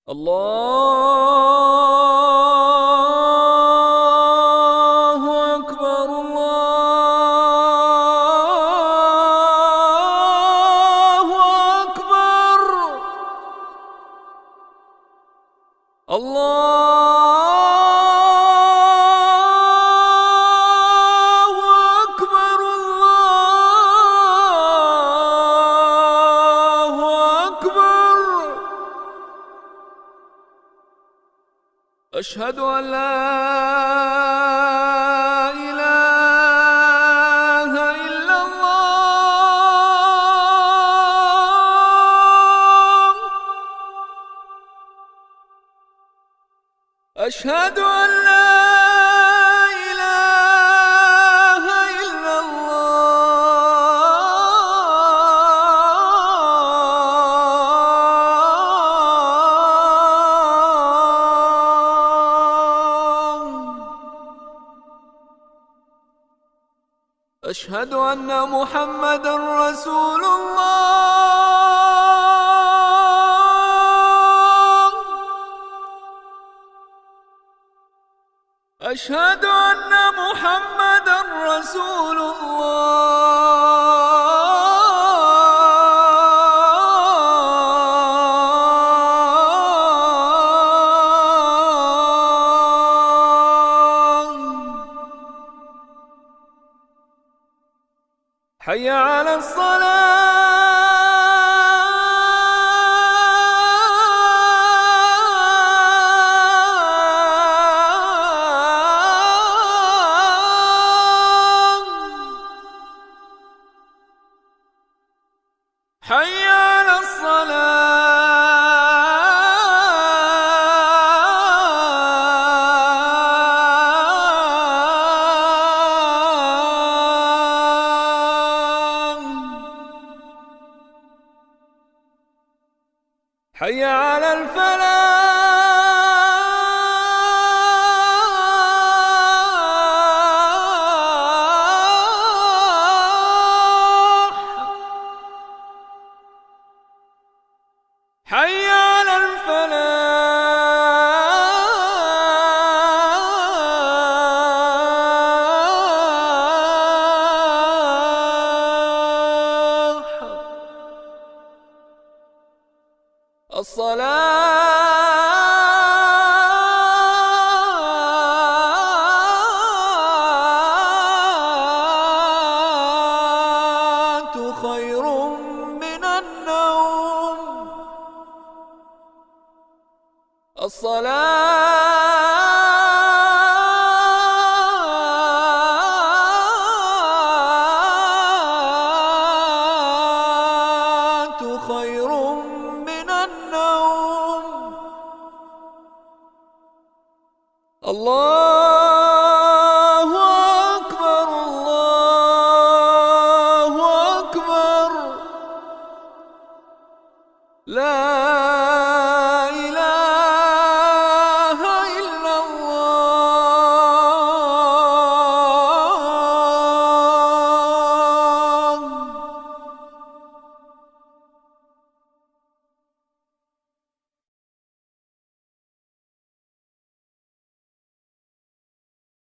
الله أكبر الله أكبر الله أكبر الله أكبر. أشهد أن لا إله إلا الله. أشهد أن لا إله إلا الله. أشهد أن محمدًا رسول الله. أشهد أن محمدًا رسول الله. حي على الصلاة. حي على الصلاة. حي على الفلاح. حي على الفلاح. الصلاة خير من النوم. الصلاة خير من النوم. الله